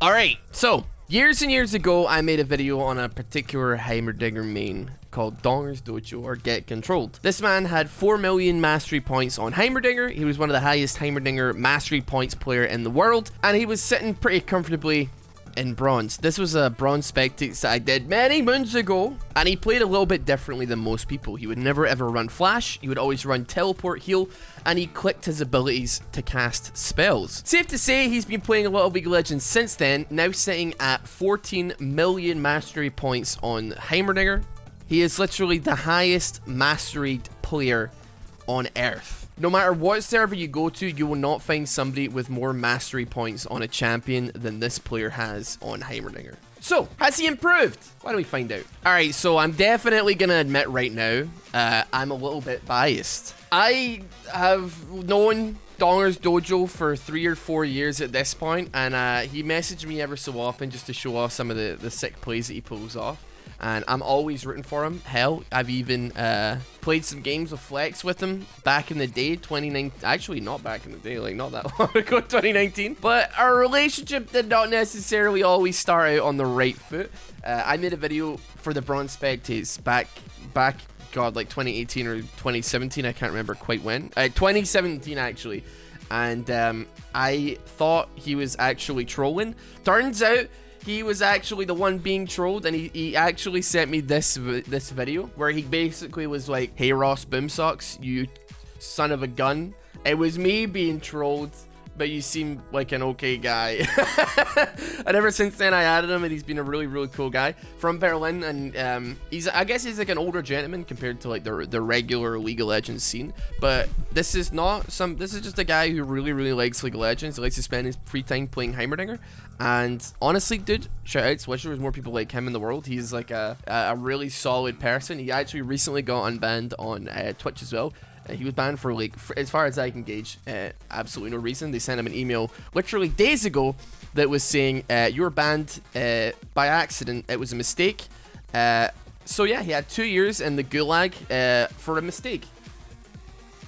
Alright, so years and years ago I made a video on a particular Heimerdinger main called DONGER'S Dojo, or Get Controlled. This man had 4 million mastery points on Heimerdinger. He was one of the highest Heimerdinger mastery points player in the world, and he was sitting pretty comfortably in bronze. This was a bronze spectates that I did many moons ago, and he played a little bit differently than most people. He would never ever run flash, he would always run teleport, heal, and he clicked his abilities to cast spells. Safe to say he's been playing a lot of League of Legends since then, now sitting at 14 million mastery points on Heimerdinger. He is literally the highest masteried player on Earth. No matter what server you go to, you will not find somebody with more mastery points on a champion than this player has on Heimerdinger. So, has he improved? Why don't we find out? Alright, so I'm definitely going to admit right now, I'm a little bit biased. I have known DONGER'S Dojo for 3 or 4 years at this point, and he messaged me ever so often just to show off some of the sick plays that he pulls off. And I'm always rooting for him. Hell, I've even played some games of Flex with him back in the day, 2019. Actually, not back in the day, like not that long ago, 2019. But our relationship did not necessarily always start out on the right foot. I made a video for the Bronze Spectates back, God, like 2018 or 2017. I can't remember quite when. 2017, actually. And I thought he was actually trolling. Turns out, he was actually the one being trolled, and he actually sent me this video where he basically was like, "Hey Rossboomsocks, you son of a gun. It was me being trolled, but you seem like an okay guy." And ever since then I added him, and he's been a really cool guy from Berlin, and I guess he's like an older gentleman compared to like the regular League of Legends scene. But this is just a guy who really likes League of Legends. He likes to spend his free time playing Heimerdinger. And honestly, dude, shout outs. Wish there was more people like him in the world. He's like a really solid person. He actually recently got unbanned on Twitch as well. He was banned for, like, as far as I can gauge, absolutely no reason. They sent him an email literally days ago that was saying, "You were banned by accident. It was a mistake." So yeah, he had 2 years in the gulag for a mistake.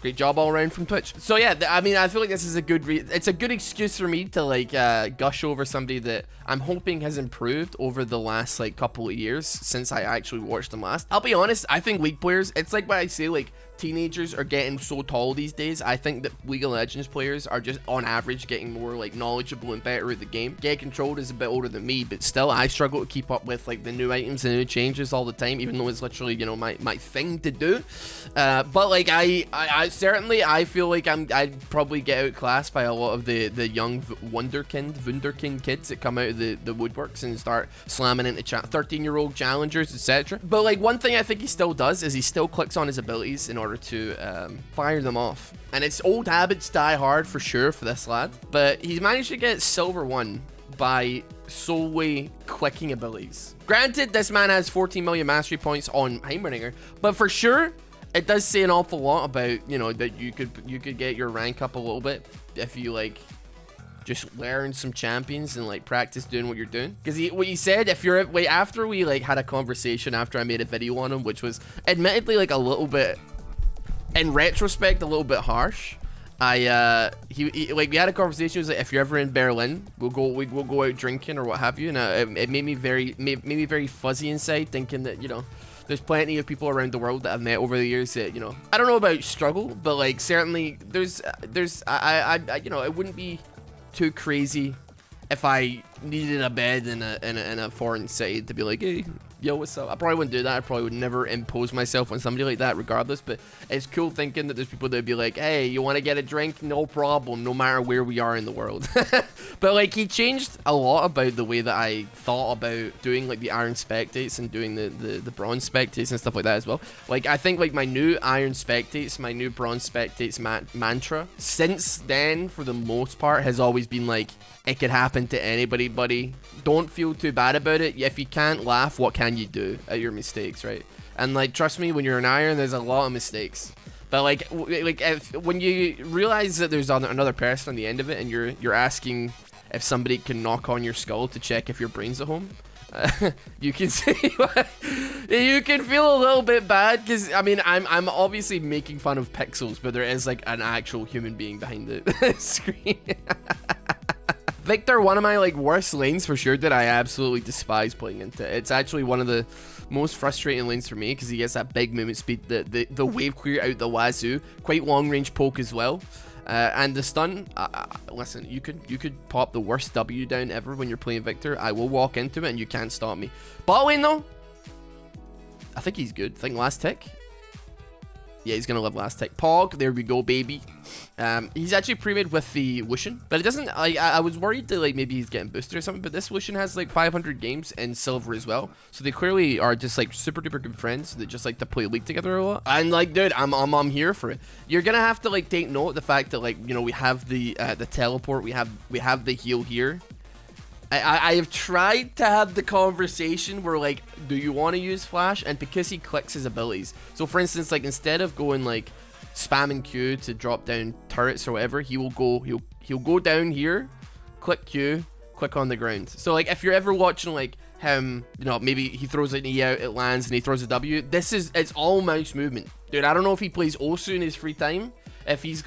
Great job all around from Twitch. So yeah, I mean, I feel like this is a good it's a good excuse for me to like gush over somebody that I'm hoping has improved over the last like couple of years since I actually watched them last. I'll be honest, I think League players, it's like what I say, like teenagers are getting so tall these days. I think that League of Legends players are just on average getting more like knowledgeable and better at the game. Get Controlled is a bit older than me, but still I struggle to keep up with like the new items and new changes all the time, even though it's literally, you know, my thing to do. But like I certainly feel like I'd probably get outclassed by a lot of the young wunderkind kids that come out of the woodworks and start slamming into 13-year-old challengers, etc. But like one thing I think he still does is he still clicks on his abilities in order to fire them off. And it's old habits die hard for sure for this lad, but he's managed to get silver 1 by solely clicking abilities. Granted, this man has 14 million mastery points on Heimerdinger, but for sure it does say an awful lot about, you know, that you could get your rank up a little bit if you like just learn some champions and like practice doing what you're doing. Because what he said, if you're after we like had a conversation after I made a video on him, which was admittedly like a little bit, in retrospect, a little bit harsh. He like, we had a conversation. He was like, if you're ever in Berlin, we'll go out drinking or what have you. And it made me very fuzzy inside, thinking that, you know, there's plenty of people around the world that I've met over the years that, you know, I don't know about struggle, but like certainly there's you know, it wouldn't be too crazy if I needed a bed in a foreign city to be like, "Hey, yo, what's up?" I probably wouldn't do that. I probably would never impose myself on somebody like that regardless, but it's cool thinking that there's people that would be like, "Hey, you want to get a drink? No problem, no matter where we are in the world." But like, he changed a lot about the way that I thought about doing like the Iron Spectates and doing the Bronze Spectates and stuff like that as well. Like, I think like my new Iron Spectates, my new Bronze Spectates mantra since then, for the most part, has always been like, it could happen to anybody, buddy. Don't feel too bad about it. If you can't laugh, what can you do at your mistakes, right? And like, trust me, when you're an Iron, there's a lot of mistakes. But like when you realize that there's another person on the end of it, and you're asking if somebody can knock on your skull to check if your brain's at home, you can see you can feel a little bit bad, because I mean, I'm obviously making fun of pixels, but there is like an actual human being behind the screen. Victor, one of my like worst lanes for sure that I absolutely despise playing into. It's actually one of the most frustrating lanes for me because he gets that big movement speed, the wave clear out the wazoo, quite long range poke as well. And the stun, listen, you could pop the worst W down ever when you're playing Victor. I will walk into it and you can't stop me. Bot lane though, I think he's good. I think last tick. Yeah, he's gonna live last tick. Pog, there we go, baby. He's actually pre-made with the Wushin, but it doesn't. I was worried that like maybe he's getting boosted or something, but this Wushin has like 500 games in silver as well, so they clearly are just like super duper good friends that just like to play League together a lot. And like, dude, I'm here for it. You're gonna have to like take note of the fact that like, you know, we have the teleport, we have the heal here. I have tried to have the conversation where like, do you want to use flash? And because he clicks his abilities, so for instance, like instead of going like spamming Q to drop down turrets or whatever, he'll go down here, click Q, click on the ground. So like if you're ever watching like him, you know, maybe he throws an E out, it lands, and he throws a W. It's all mouse movement, dude. I don't know if he plays Osu in his free time, if he's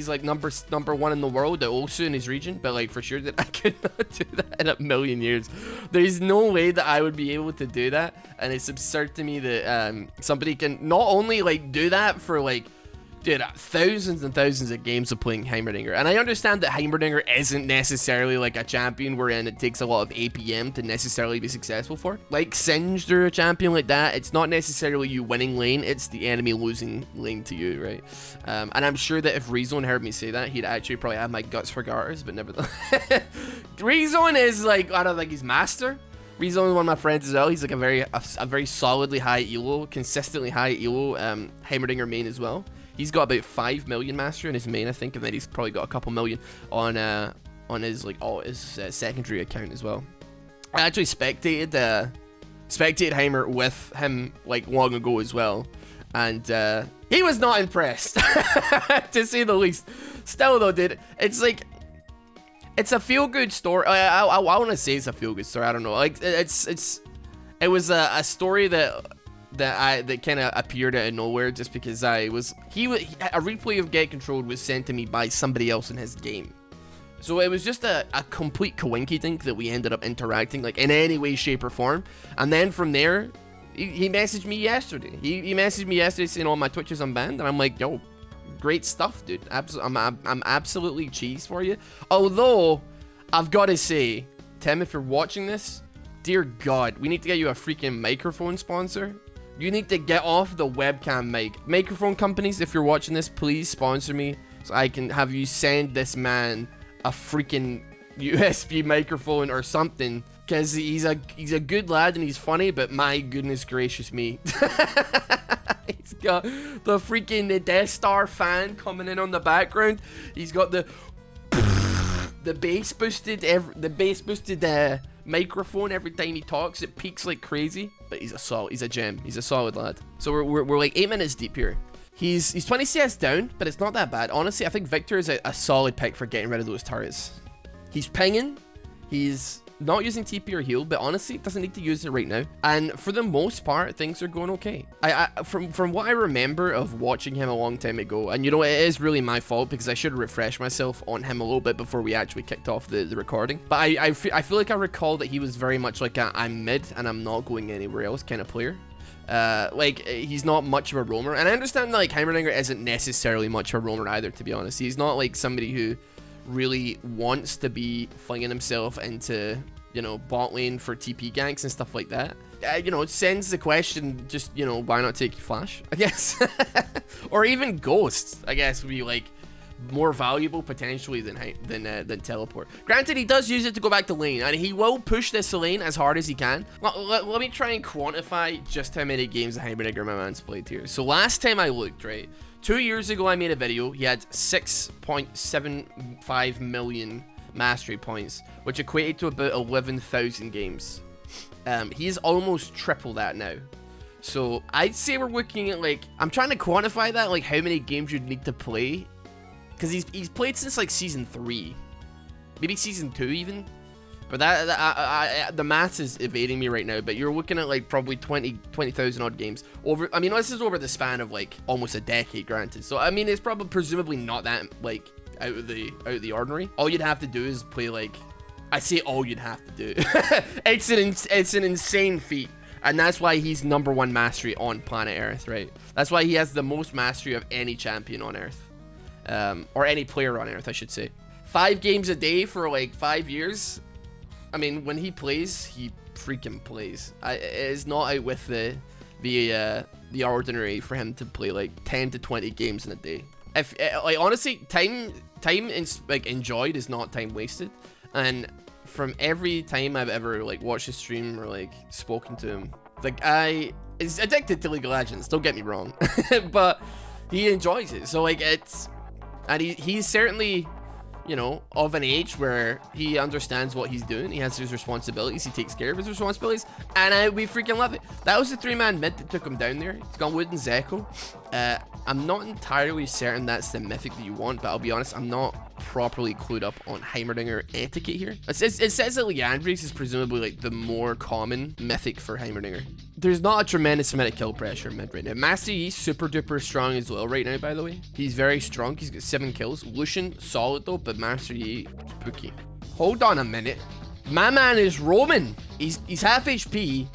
like number one in the world at Osu in his region, but like for sure that I could not do that in a million years. There's no way that I would be able to do that, and it's absurd to me that somebody can not only like do that for like, dude, thousands and thousands of games of playing Heimerdinger. And I understand that Heimerdinger isn't necessarily like a champion wherein it takes a lot of APM to necessarily be successful for. Like Singed or a champion like that, it's not necessarily you winning lane, it's the enemy losing lane to you, right? And I'm sure that if Rezone heard me say that, he'd actually probably have my guts for garters, but nevertheless. Rezone is like, I don't think he's master. Rezone is one of my friends as well. He's like a very solidly high elo, consistently high elo Heimerdinger main as well. He's got about 5 million mastery in his main, I think, and then he's probably got a couple million on his like his secondary account as well. I actually spectated Heimer with him like long ago as well, and he was not impressed to say the least. Still though, dude, it's like it's a feel good story. I want to say it's a feel good story. I don't know, like it was a story that kind of appeared out of nowhere just because a replay of Get Controlled was sent to me by somebody else in his game. So it was just a complete coinkydink that we ended up interacting like in any way, shape, or form. And then from there, he messaged me yesterday. He messaged me yesterday saying, "Oh, my Twitch is unbanned," and I'm like, "Yo, great stuff, dude. I'm absolutely cheesed for you." Although I've got to say, Tim, if you're watching this, dear God, we need to get you a freaking microphone sponsor. You need to get off the webcam mic. Microphone companies, if you're watching this, please sponsor me so I can have you send this man a freaking USB microphone or something, because he's a good lad and he's funny, but my goodness gracious me. He's got the freaking Death Star fan coming in on the background. He's got the bass boosted microphone every time he talks. It peaks like crazy, but he's a gem. He's a solid lad. So we're like 8 minutes deep here. He's 20 CS down, but it's not that bad. Honestly, I think Victor is a solid pick for getting rid of those turrets. He's pinging. He's not using TP or heal, but honestly, doesn't need to use it right now. And for the most part, things are going okay. From what I remember of watching him a long time ago, and you know, it is really my fault because I should refresh myself on him a little bit before we actually kicked off the recording. But I feel like I recall that he was very much like I'm mid and I'm not going anywhere else kind of player. Like he's not much of a roamer, and I understand that like Heimerdinger isn't necessarily much of a roamer either, to be honest. He's not like somebody who really wants to be flinging himself into, you know, bot lane for TP ganks and stuff like that. You know, it sends the question, just, you know, why not take Flash, I guess? Or even Ghost, I guess, would be like more valuable potentially than Teleport. Granted, he does use it to go back to lane, and he will push this lane as hard as he can. Let me try and quantify just how many games of Heimerdinger my man's played here. So last time I looked, right, 2 years ago I made a video. He had 6.75 million mastery points, which equated to about 11,000 games. He's almost triple that now. So I'd say we're looking at like, I'm trying to quantify that, like how many games you'd need to play, because he's played since like season 3, maybe season 2 even. But the maths is evading me right now, but you're looking at like probably 20,000 odd games over. I mean, this is over the span of like almost a decade, granted. So I mean, it's probably presumably not that like out of the ordinary. All you'd have to do is play like I say all you'd have to do. It's an insane feat. And that's why he's #1 mastery on planet Earth, right? That's why he has the most mastery of any champion on Earth. Or any player on Earth, I should say. 5 games a day for like 5 years. I mean, when he plays, he freaking plays. It is not out with the ordinary for him to play like 10 to 20 games in a day. If like honestly, time like enjoyed is not time wasted. And from every time I've ever like watched his stream or like spoken to him, the guy is addicted to League of Legends. Don't get me wrong, but he enjoys it. So like he's certainly, you know, of an age where he understands what he's doing. He has his responsibilities. He takes care of his responsibilities, and we freaking love it. That was the 3-man mid that took him down there. He's got Wood and Zeko. I'm not entirely certain that's the mythic that you want, but I'll be honest, I'm not properly clued up on Heimerdinger etiquette here. It says that Leandri's is presumably like the more common mythic for Heimerdinger. There's not a tremendous amount of kill pressure mid right now. Master Yi super duper strong as well right now, by the way. He's very strong. He's got 7 kills. Lucian solid though, but Master Yi spooky. Hold on a minute. My man is Roman. He's half HP.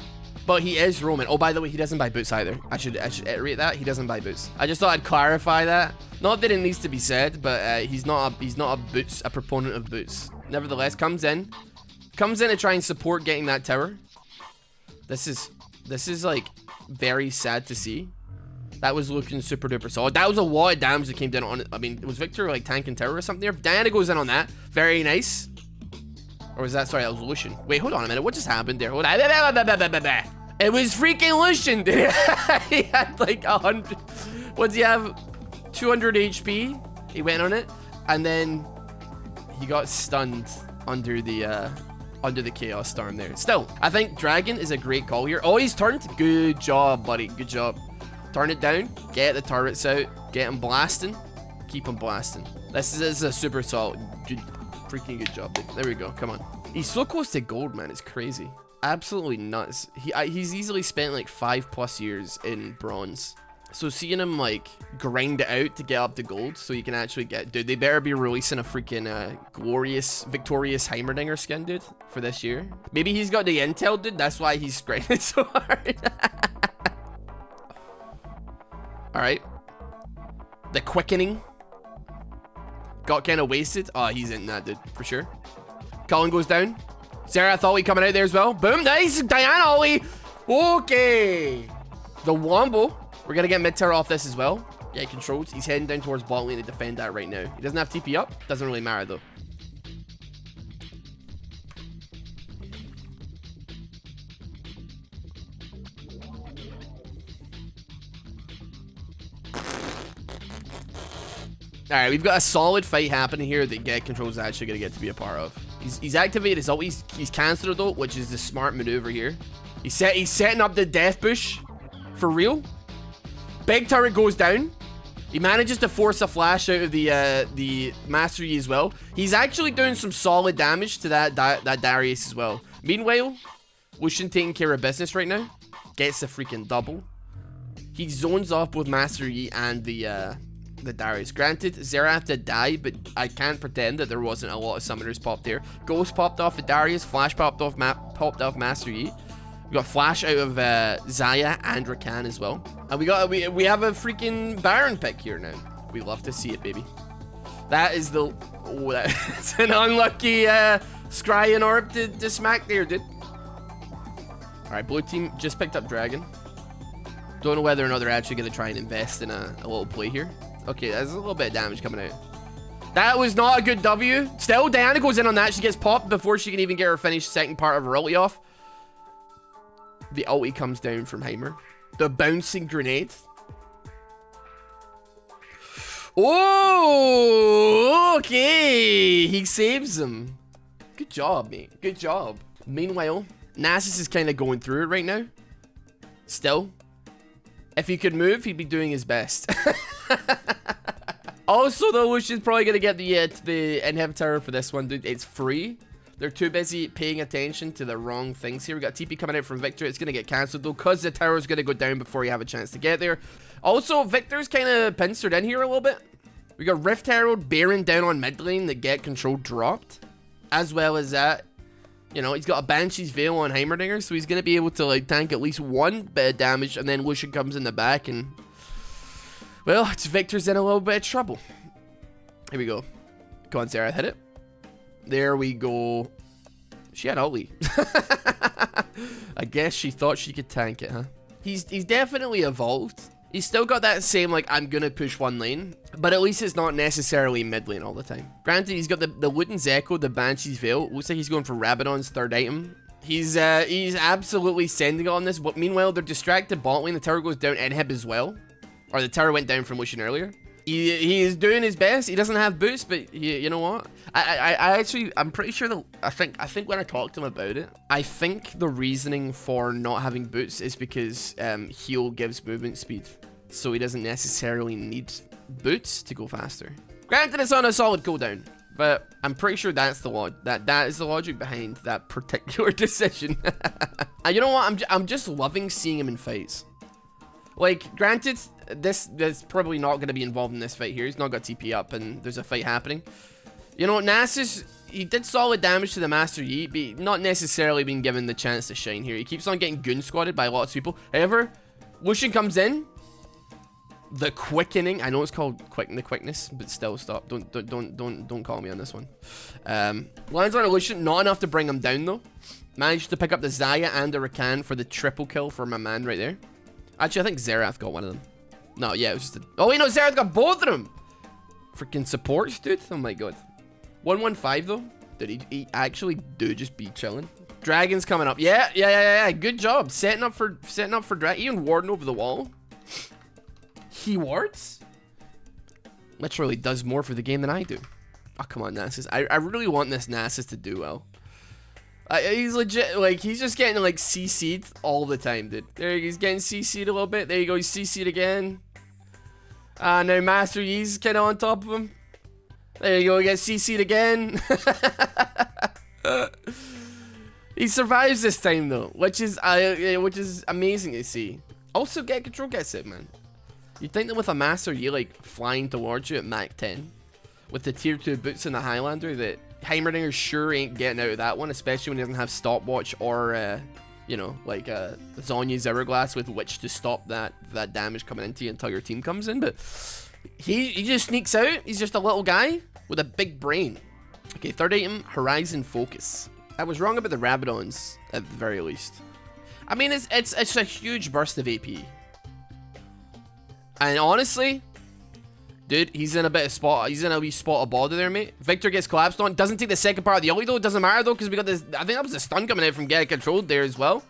But he is Roman. Oh, by the way, he doesn't buy boots either. I should iterate that. He doesn't buy boots. I just thought I'd clarify that. Not that it needs to be said, but he's not a proponent of boots. Nevertheless, comes in to try and support getting that tower. This is like very sad to see. That was looking super duper solid. That was a lot of damage that came down on it. I mean, was Victor like tanking tower or something there? Diana goes in on that. Very nice. Or was that, sorry, that was Lucian. Wait, hold on a minute. What just happened there? Hold on. It was freaking Lucian, dude. He had like 100. What does he have? 200 HP. He went on it. And then he got stunned under the Chaos Storm there. Still, I think Dragon is a great call here. Oh, he's turned. Good job, buddy. Good job. Turn it down. Get the turrets out. Get him blasting. Keep him blasting. This is a super solid. Good, freaking good job, dude. There we go. Come on. He's so close to gold, man. It's crazy. Absolutely nuts. He's easily spent like 5+ years in bronze. So seeing him like grind it out to get up to gold so you can actually get, dude, they better be releasing a freaking glorious, victorious Heimerdinger skin, dude, for this year. Maybe he's got the intel, dude. That's why he's grinding so hard. All right. The quickening. Got kind of wasted. Oh, he's in that, dude, for sure. Cullen goes down. Sarah thought we coming out there as well. Boom, nice. Diana Ollie. Okay. The Wombo. We're going to get mid-tower off this as well. Get controlled. He's heading down towards bot lane to defend that right now. He doesn't have TP up. Doesn't really matter, though. Alright, we've got a solid fight happening here that Get Control is actually going to get to be a part of. He's activated his ult. He's cancelled though, which is the smart maneuver here. He's setting up the death bush. For real. Big turret goes down. He manages to force a flash out of the Mastery as well. He's actually doing some solid damage to that Darius as well. Meanwhile, Lucian taking care of business right now. Gets the freaking double. He zones off both Master Yi and the Darius. Granted, Xerath did die, but I can't pretend that there wasn't a lot of summoners popped there. Ghost popped off the Darius. Flash popped off Master Yi. We got Flash out of Xayah and Rakan as well. And we have a freaking Baron pick here now. We love to see it, baby. That is the... Oh, that's an unlucky Scry and Orb to smack there, dude. Alright, blue team just picked up Dragon. Don't know whether or not they're actually going to try and invest in a little play here. Okay, there's a little bit of damage coming out. That was not a good W. Still, Diana goes in on that. She gets popped before she can even get her finished second part of her ulti off. The ulti comes down from Heimer. The bouncing grenade. Oh, okay. He saves him. Good job, mate. Good job. Meanwhile, Nasus is kind of going through it right now. Still. If he could move, he'd be doing his best. Also, though, Lucian's probably going to get the inhibitor for this one, dude. It's free. They're too busy paying attention to the wrong things here. We got TP coming out from Victor. It's going to get cancelled, though, because the tower's going to go down before you have a chance to get there. Also, Victor's kind of pincered in here a little bit. We got Rift Herald, Baron down on mid lane. The Get Control dropped. As well as that, you know, he's got a Banshee's Veil on Heimerdinger, so he's going to be able to, like, tank at least one bit of damage, and then Lucian comes in the back, and, well, it's Victor's in a little bit of trouble. Here we go. Come on, Sarah, hit it. There we go. She had ulti. I guess she thought she could tank it, huh? He's definitely evolved. He's still got that same, like, I'm gonna push one lane, but at least it's not necessarily mid lane all the time. Granted, he's got the Luden's Echo, the Banshee's Veil. Looks like he's going for Rabadon's third item. He's absolutely sending it on this, but meanwhile, they're distracted bot lane. The tower goes down Inhib as well. Or the tower went down from Lucian earlier. He is doing his best. He doesn't have boots, but you know what? I'm pretty sure that I think when I talked to him about it, I think the reasoning for not having boots is because heal gives movement speed, so he doesn't necessarily need boots to go faster. Granted, it's on a solid cooldown, but I'm pretty sure that's the that is the logic behind that particular decision. And you know what? I'm just loving seeing him in fights. Like, granted, this probably not going to be involved in this fight here. He's not got TP up, and there's a fight happening. You know, Nasus, he did solid damage to the Master Yi, but not necessarily being given the chance to shine here. He keeps on getting goon squatted by lots of people. However, Lucian comes in. The quickening. I know it's called the quickness, but still, stop. Don't call me on this one. Lands on a Lucian, not enough to bring him down though. Managed to pick up the Xayah and the Rakan for the triple kill for my man right there. Actually, I think Xerath got one of them. No, yeah, it was just a... Oh, wait, no, Xerath got both of them! Freaking supports, dude. Oh, my God. 115, though. Dude, he actually do just be chilling. Dragon's coming up. Yeah. Good job. Setting up for Dragon. Even warding over the wall. He wards? Literally does more for the game than I do. Oh, come on, Nasus. I really want this Nasus to do well. He's legit, like, he's just getting, like, CC'd all the time, dude. There, he's getting CC'd a little bit. There you go, he's CC'd again. Now Master Yi's kind of on top of him. There you go, he gets CC'd again. He survives this time, though, which is amazing to see. Also, Get Control gets it, man. You'd think that with a Master Yi, like, flying towards you at Mach 10, with the tier 2 boots and the Highlander, that Heimerdinger sure ain't getting out of that one, especially when he doesn't have stopwatch or, you know, like Zhonya's Hourglass with which to stop that damage coming into you until your team comes in. But he just sneaks out. He's just a little guy with a big brain. Okay, third item, Horizon Focus. I was wrong about the Rabadons at the very least. I mean, it's a huge burst of AP. And honestly, dude, he's in a bit of spot. He's in a wee spot of bother there, mate. Victor gets collapsed on. Doesn't take the second part of the ulti, though. It doesn't matter, though, because we got this... I think that was a stun coming out from Get Controlled there as well.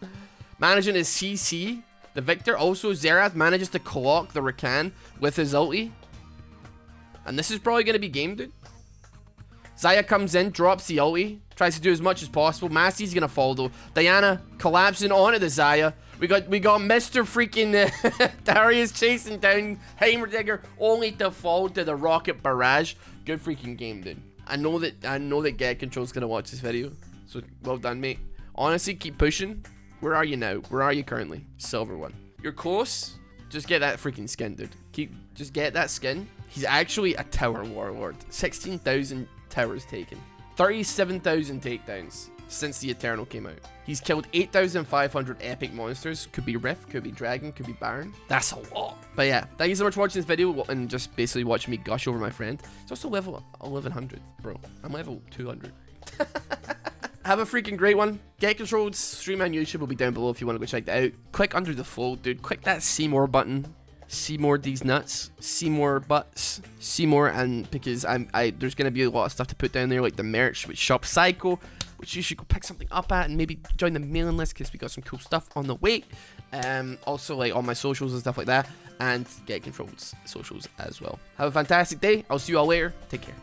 Managing his CC. The Victor. Also, Xerath manages to clock the Rakan with his ulti. And this is probably going to be game, dude. Xayah comes in, drops the ulti. Tries to do as much as possible. Masty's going to fall, though. Diana collapsing onto the Xayah. We got Mr. freaking Darius chasing down Heimerdinger, only to fall to the rocket barrage. Good freaking game, dude. I know that Get Control's gonna watch this video, so well done, mate. Honestly, keep pushing. Where are you now? Where are you currently? Silver 1. You're close. Just get that freaking skin, dude. Just get that skin. He's actually a tower warlord. 16,000 towers taken. 37,000 takedowns since the Eternal came out. He's killed 8,500 epic monsters. Could be Rift, could be Dragon, could be Baron. That's a lot. But yeah, thank you so much for watching this video and just basically watching me gush over my friend. He's also level 1100, bro. I'm level 200. Have a freaking great one. Get Controlled stream on YouTube will be down below if you want to go check that out. Click under the fold, dude. Click that see more button. See more these nuts. See more butts. See more, and because there's gonna be a lot of stuff to put down there, like the merch with Shop Psycho, which you should go pick something up at and maybe join the mailing list because we got some cool stuff on the way. Also, like all my socials and stuff like that, and Get Controlled socials as well. Have a fantastic day. I'll see you all later. Take care.